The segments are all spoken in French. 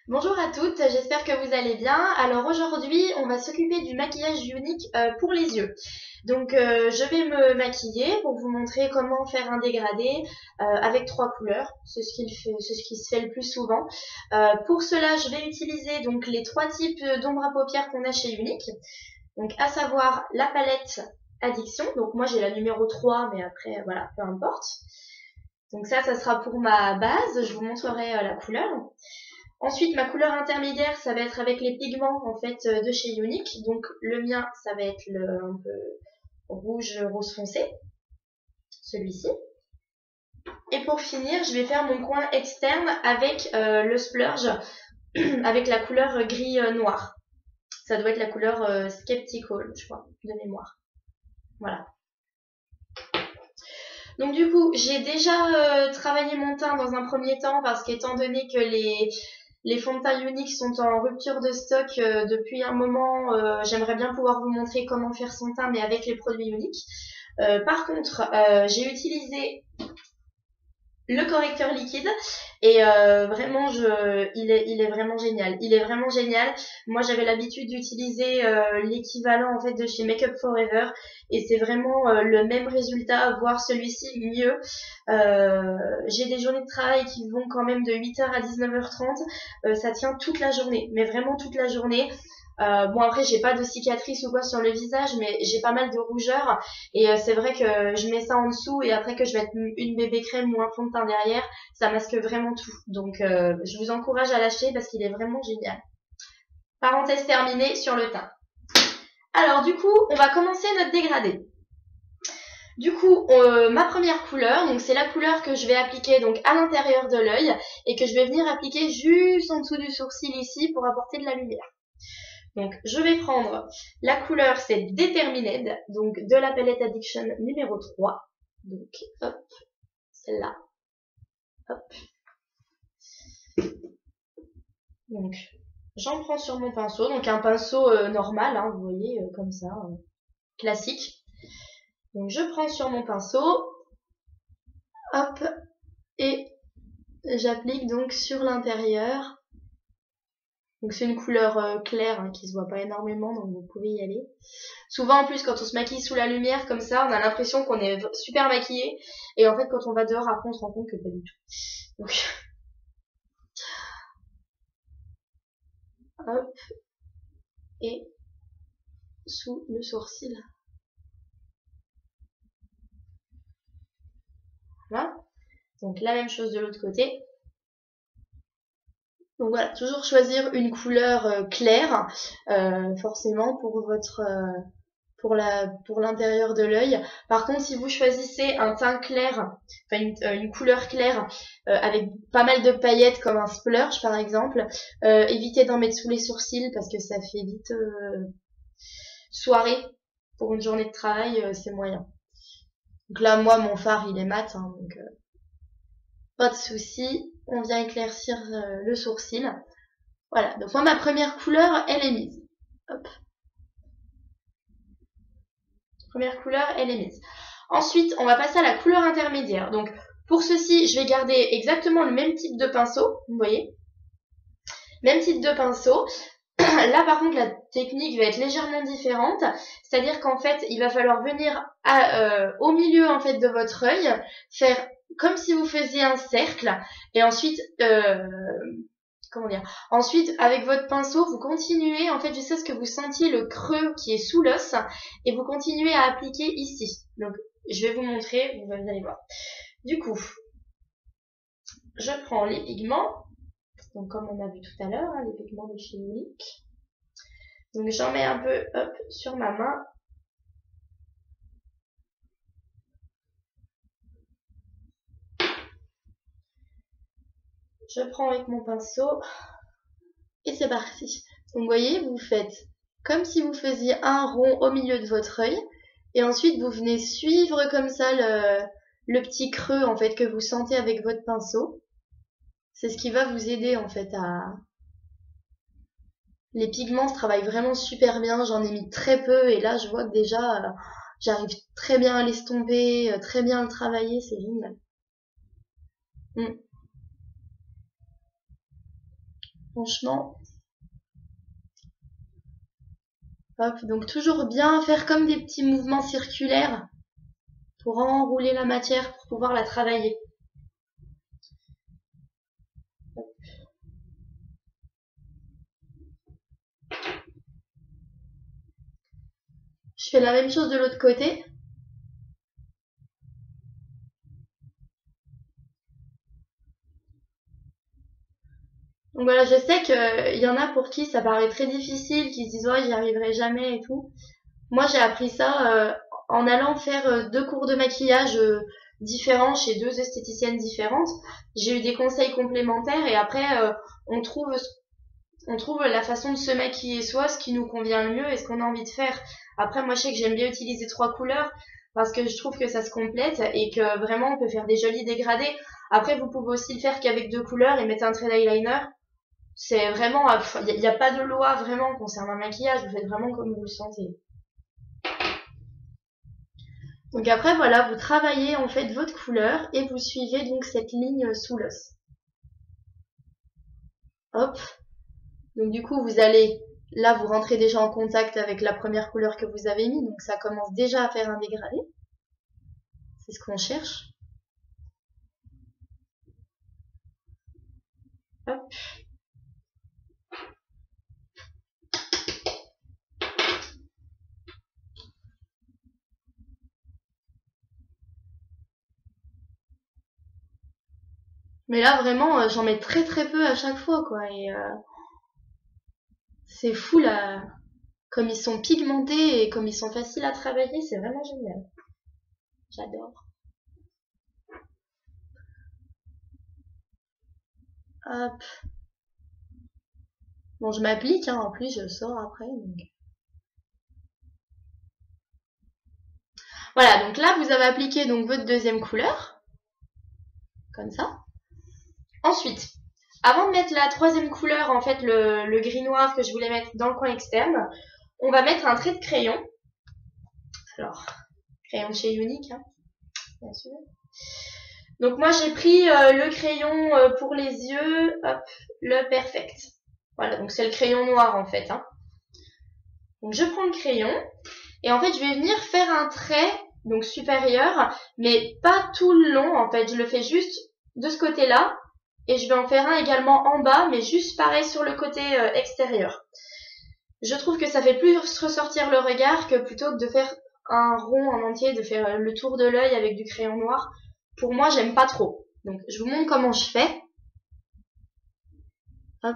Bonjour à toutes, j'espère que vous allez bien. Alors aujourd'hui, on va s'occuper du maquillage unique pour les yeux. Donc je vais me maquiller pour vous montrer comment faire un dégradé avec 3 couleurs. C'est ce qui se fait le plus souvent. Pour cela, je vais utiliser donc les 3 types d'ombre à paupières qu'on a chez Unique. Donc à savoir la palette Addiction. Donc moi j'ai la numéro 3, mais après voilà, peu importe. Donc ça sera pour ma base. Je vous montrerai la couleur. Ensuite, ma couleur intermédiaire, ça va être avec les pigments en fait de chez Unique. Donc le mien, ça va être un peu rouge rose foncé, celui-ci. Et pour finir, je vais faire mon coin externe avec le splurge avec la couleur gris noir. Ça doit être la couleur Skeptical, je crois, de mémoire. Voilà. Donc du coup, j'ai déjà travaillé mon teint dans un premier temps parce qu'étant donné que les fonds de teint Unique sont en rupture de stock depuis un moment, j'aimerais bien pouvoir vous montrer comment faire son teint mais avec les produits Unique. Par contre, j'ai utilisé le correcteur liquide et vraiment il est vraiment génial. Il est vraiment génial. Moi j'avais l'habitude d'utiliser l'équivalent en fait de chez Make Up Forever et c'est vraiment le même résultat, voire celui-ci mieux. J'ai des journées de travail qui vont quand même de 8h à 19h30. Ça tient toute la journée, mais vraiment toute la journée. Bon après j'ai pas de cicatrices ou quoi sur le visage, mais j'ai pas mal de rougeur et c'est vrai que je mets ça en dessous et après que je vais mettre une bébé crème ou un fond de teint derrière, ça masque vraiment tout. Donc je vous encourage à l'acheter parce qu'il est vraiment génial. Parenthèse terminée sur le teint. Alors du coup on va commencer notre dégradé. Du coup, ma première couleur, donc c'est la couleur que je vais appliquer donc à l'intérieur de l'œil et que je vais venir appliquer juste en dessous du sourcil ici pour apporter de la lumière. Donc, je vais prendre la couleur, c'est Determined, donc de la palette Addiction numéro 3. Donc, hop, celle-là. Hop. Donc, j'en prends sur mon pinceau. Donc, un pinceau normal, hein, vous voyez, comme ça, classique. Donc, je prends sur mon pinceau. Hop. Et j'applique donc sur l'intérieur. Donc c'est une couleur claire hein, qui se voit pas énormément, donc vous pouvez y aller. Souvent en plus quand on se maquille sous la lumière comme ça, on a l'impression qu'on est super maquillé. Et en fait quand on va dehors après on se rend compte que pas du tout. Donc hop, et sous le sourcil. Voilà. Donc la même chose de l'autre côté. Donc voilà, toujours choisir une couleur claire, forcément pour votre pour l'intérieur de l'œil. Par contre, si vous choisissez un teint clair, enfin une couleur claire avec pas mal de paillettes comme un splurge par exemple, évitez d'en mettre sous les sourcils parce que ça fait vite soirée. Pour une journée de travail, c'est moyen. Donc là, moi, mon fard, il est mat, hein, donc pas de souci. On vient éclaircir le sourcil. Voilà, donc moi, ma première couleur, elle est mise. Hop. Première couleur, elle est mise. Ensuite, on va passer à la couleur intermédiaire. Donc, pour ceci, je vais garder exactement le même type de pinceau, vous voyez. Même type de pinceau. Là, par contre, la technique va être légèrement différente. C'est-à-dire qu'en fait, il va falloir venir au milieu en fait de votre œil, faire comme si vous faisiez un cercle, et ensuite, comment dire, ensuite, avec votre pinceau, vous continuez, en fait, jusqu'à ce que vous sentiez le creux qui est sous l'os, et vous continuez à appliquer ici. Donc, je vais vous montrer, vous allez voir. Du coup, je prends les pigments, donc comme on a vu tout à l'heure, hein, les pigments de chez Unique. Donc j'en mets un peu, hop, sur ma main. Je prends avec mon pinceau, et c'est parti. Donc vous voyez, vous faites comme si vous faisiez un rond au milieu de votre œil, et ensuite vous venez suivre comme ça le petit creux en fait que vous sentez avec votre pinceau. C'est ce qui va vous aider en fait à... Les pigments travaillent vraiment super bien, j'en ai mis très peu et là je vois que déjà j'arrive très bien à l'estomper, très bien à le travailler, c'est génial. Franchement. Hop, donc toujours bien faire comme des petits mouvements circulaires pour enrouler la matière pour pouvoir la travailler. Je fais la même chose de l'autre côté. Donc voilà, je sais qu'il y en a pour qui ça paraît très difficile, qui se disent ouais, j'y arriverai jamais et tout. Moi, j'ai appris ça en allant faire 2 cours de maquillage différents chez 2 esthéticiennes différentes. J'ai eu des conseils complémentaires et après, on trouve la façon de se maquiller soi, ce qui nous convient le mieux et ce qu'on a envie de faire. Après, moi, je sais que j'aime bien utiliser 3 couleurs parce que je trouve que ça se complète et que vraiment, on peut faire des jolis dégradés. Après, vous pouvez aussi le faire qu'avec 2 couleurs et mettre un trait d'eyeliner. C'est vraiment, il n'y a pas de loi vraiment concernant le maquillage. Vous faites vraiment comme vous le sentez. Donc après, voilà, vous travaillez en fait votre couleur et vous suivez donc cette ligne sous l'os. Hop. Donc du coup, vous allez, là, vous rentrez déjà en contact avec la première couleur que vous avez mis. Donc ça commence déjà à faire un dégradé. C'est ce qu'on cherche. Hop. Mais là, vraiment, j'en mets très très peu à chaque fois, quoi. Et c'est fou, là. Comme ils sont pigmentés et comme ils sont faciles à travailler, c'est vraiment génial. J'adore. Hop. Bon, je m'applique, hein, en plus, je sors après. Donc. Voilà, donc là, vous avez appliqué donc votre deuxième couleur. Comme ça. Ensuite, avant de mettre la troisième couleur, en fait, le gris noir que je voulais mettre dans le coin externe, on va mettre un trait de crayon. Alors, crayon de chez Unique, hein, bien sûr. Donc moi, j'ai pris le crayon pour les yeux, hop, le Perfect. Voilà, donc c'est le crayon noir, en fait. Hein. Donc je prends le crayon, et en fait, je vais venir faire un trait, donc supérieur, mais pas tout le long, en fait. Je le fais juste de ce côté-là, et je vais en faire un également en bas, mais juste pareil sur le côté extérieur. Je trouve que ça fait plus ressortir le regard que plutôt que de faire un rond en entier, de faire le tour de l'œil avec du crayon noir. Pour moi, j'aime pas trop. Donc, je vous montre comment je fais. Hop.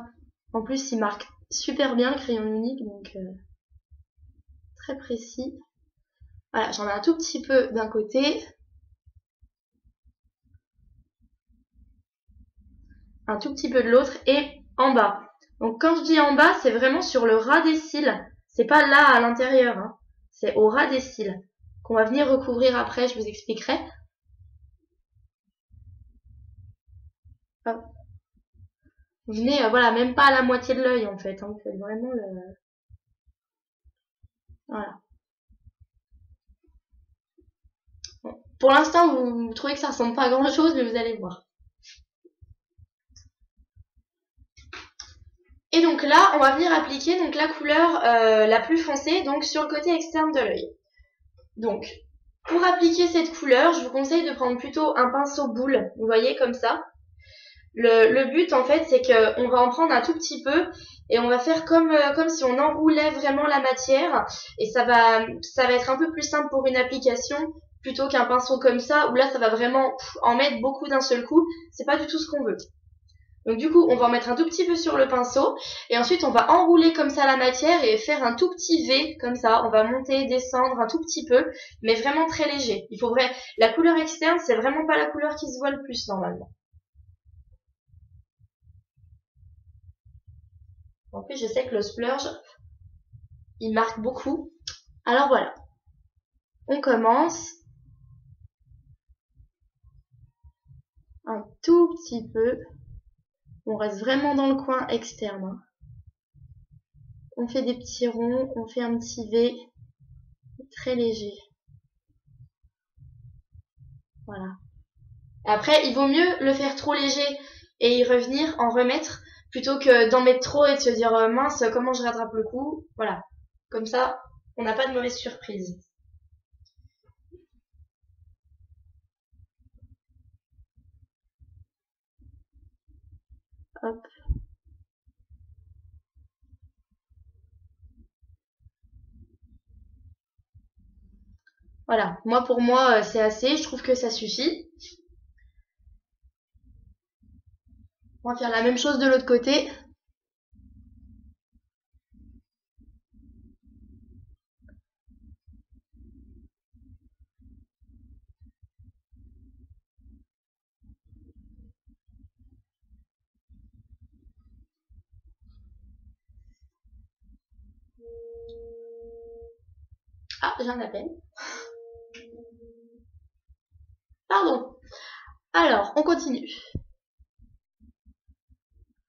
En plus, il marque super bien le crayon unique, donc très précis. Voilà, j'en ai un tout petit peu d'un côté. Un tout petit peu de l'autre et en bas. Donc quand je dis en bas, c'est vraiment sur le ras des cils. C'est pas là à l'intérieur, hein. C'est au ras des cils. Qu'on va venir recouvrir après, je vous expliquerai. Hop. Vous venez, voilà, même pas à la moitié de l'œil en fait. Hein. Vous faites vraiment le... Voilà. Bon. Pour l'instant, vous trouvez que ça ressemble pas à grand chose, mais vous allez voir. Et donc là, on va venir appliquer donc la couleur la plus foncée donc sur le côté externe de l'œil. Donc, pour appliquer cette couleur, je vous conseille de prendre plutôt un pinceau boule, vous voyez, comme ça. Le but, en fait, c'est qu'on va en prendre un tout petit peu et on va faire comme si on enroulait vraiment la matière. Et ça va être un peu plus simple pour une application plutôt qu'un pinceau comme ça, où là, ça va vraiment en mettre beaucoup d'un seul coup. C'est pas du tout ce qu'on veut. Donc du coup, on va en mettre un tout petit peu sur le pinceau et ensuite on va enrouler comme ça la matière et faire un tout petit V comme ça. On va monter, descendre un tout petit peu, mais vraiment très léger. La couleur externe, c'est vraiment pas la couleur qui se voit le plus normalement. En plus, je sais que le splurge, il marque beaucoup. Alors voilà, on commence un tout petit peu. On reste vraiment dans le coin externe. Hein. On fait des petits ronds, on fait un petit V très léger. Voilà. Après, il vaut mieux le faire trop léger et y revenir, en remettre, plutôt que d'en mettre trop et de se dire mince, comment je rattrape le coup. Voilà, comme ça, on n'a pas de mauvaise surprise. Hop. Voilà, pour moi, c'est assez, je trouve que ça suffit. On va faire la même chose de l'autre côté. Ah, j'ai un appel. Pardon. Alors, on continue.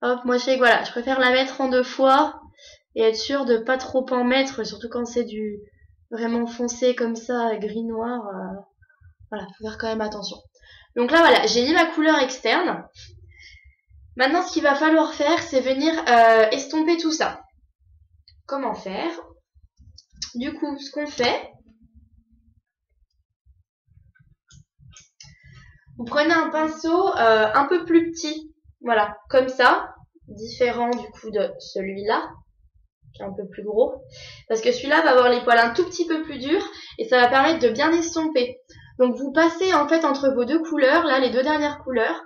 Hop, moi je sais que voilà, je préfère la mettre en 2 fois et être sûre de pas trop en mettre, surtout quand c'est du vraiment foncé comme ça, gris-noir. Voilà, faut faire quand même attention. Donc là voilà, j'ai mis ma couleur externe. Maintenant ce qu'il va falloir faire, c'est venir estomper tout ça. Comment faire? Du coup, ce qu'on fait, vous prenez un pinceau un peu plus petit, voilà, comme ça, différent du coup de celui-là, qui est un peu plus gros, parce que celui-là va avoir les poils un tout petit peu plus durs et ça va permettre de bien estomper. Donc vous passez en fait entre vos deux couleurs, là les deux dernières couleurs,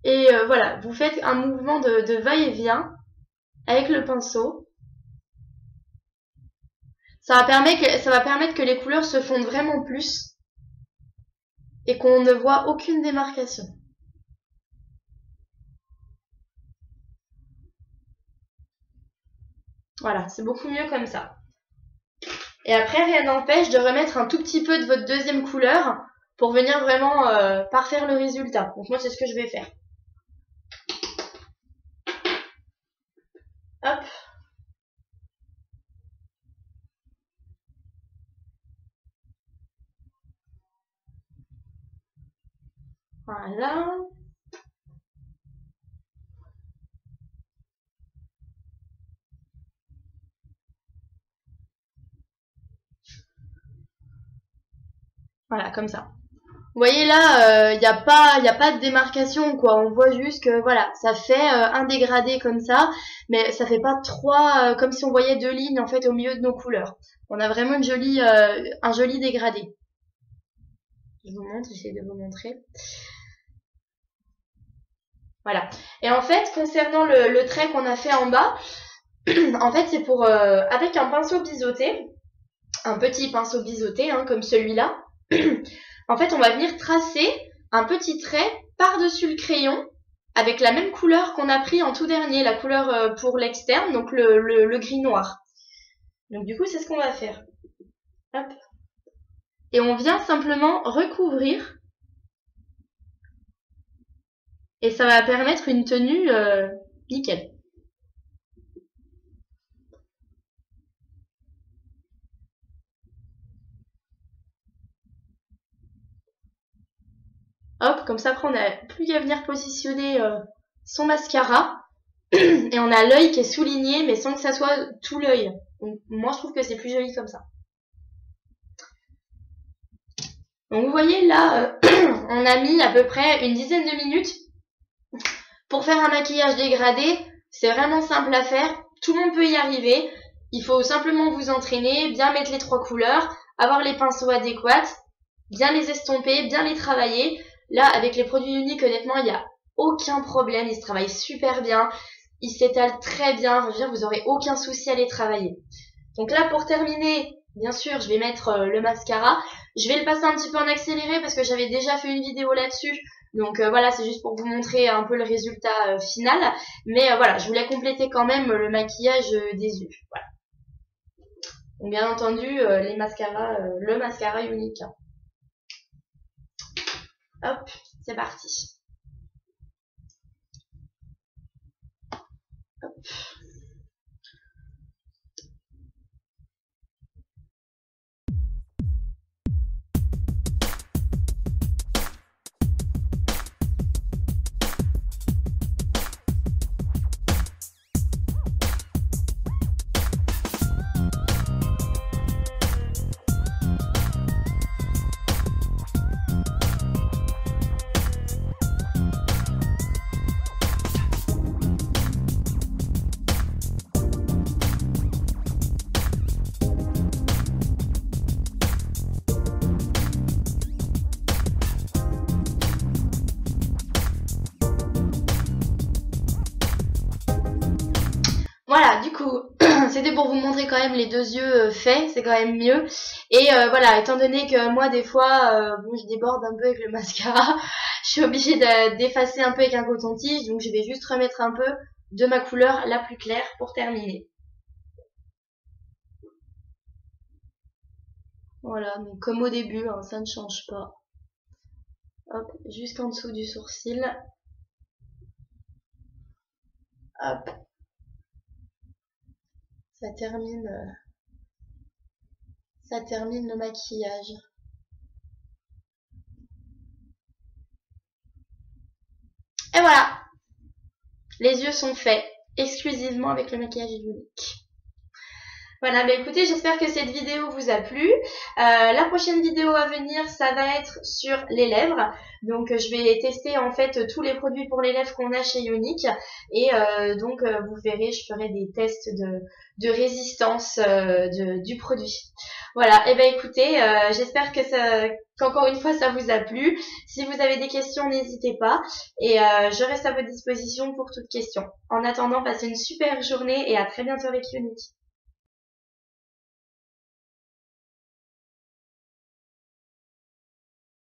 et voilà, vous faites un mouvement de va-et-vient avec le pinceau. Ça va permettre que les couleurs se fondent vraiment plus et qu'on ne voit aucune démarcation. Voilà, c'est beaucoup mieux comme ça. Et après, rien n'empêche de remettre un tout petit peu de votre deuxième couleur pour venir vraiment parfaire le résultat. Donc moi, c'est ce que je vais faire. Hop. Voilà. Voilà, comme ça. Vous voyez là, il n'y a pas de démarcation quoi. On voit juste que voilà, ça fait un dégradé comme ça, mais ça fait pas trois comme si on voyait deux lignes en fait au milieu de nos couleurs. On a vraiment un joli dégradé. Je vous montre, j'essaie de vous montrer. Voilà. Et en fait, concernant le trait qu'on a fait en bas, en fait c'est pour avec un pinceau biseauté, un petit pinceau biseauté hein, comme celui-là. En fait, on va venir tracer un petit trait par-dessus le crayon avec la même couleur qu'on a pris en tout dernier, la couleur pour l'externe, donc le gris noir. Donc du coup, c'est ce qu'on va faire. Hop. Et on vient simplement recouvrir. Et ça va permettre une tenue nickel. Hop, comme ça après on n'a plus qu'à venir positionner son mascara. Et on a l'œil qui est souligné mais sans que ça soit tout l'œil. Donc moi je trouve que c'est plus joli comme ça. Donc vous voyez là, on a mis à peu près une dizaine de minutes pour faire un maquillage dégradé. C'est vraiment simple à faire, tout le monde peut y arriver. Il faut simplement vous entraîner, bien mettre les trois couleurs, avoir les pinceaux adéquats, bien les estomper, bien les travailler. Là, avec les produits uniques, honnêtement, il n'y a aucun problème. Ils se travaillent super bien. Ils s'étalent très bien. Je veux dire, vous n'aurez aucun souci à les travailler. Donc là, pour terminer, bien sûr, je vais mettre le mascara. Je vais le passer un petit peu en accéléré parce que j'avais déjà fait une vidéo là-dessus. Donc voilà, c'est juste pour vous montrer un peu le résultat final. Mais voilà, je voulais compléter quand même le maquillage des yeux. Voilà. Donc bien entendu, le mascara unique. Hop, c'est parti. Hop. Voilà, du coup, c'était pour vous montrer quand même les deux yeux faits, c'est quand même mieux. Et voilà, étant donné que moi, des fois, bon, je déborde un peu avec le mascara, je suis obligée d'effacer un peu avec un coton-tige, donc je vais juste remettre un peu de ma couleur la plus claire pour terminer. Voilà, donc comme au début, hein, ça ne change pas. Hop, jusqu'en dessous du sourcil. Hop, ça termine le maquillage. Et voilà, les yeux sont faits exclusivement avec le maquillage unique. Voilà, bah écoutez, j'espère que cette vidéo vous a plu. La prochaine vidéo à venir, ça va être sur les lèvres. Donc je vais tester en fait tous les produits pour les lèvres qu'on a chez Younique. Et donc vous verrez, je ferai des tests de résistance du produit. Voilà, et ben écoutez, j'espère que qu'encore une fois ça vous a plu. Si vous avez des questions, n'hésitez pas. Et je reste à votre disposition pour toute question. En attendant, passez une super journée et à très bientôt avec Younique.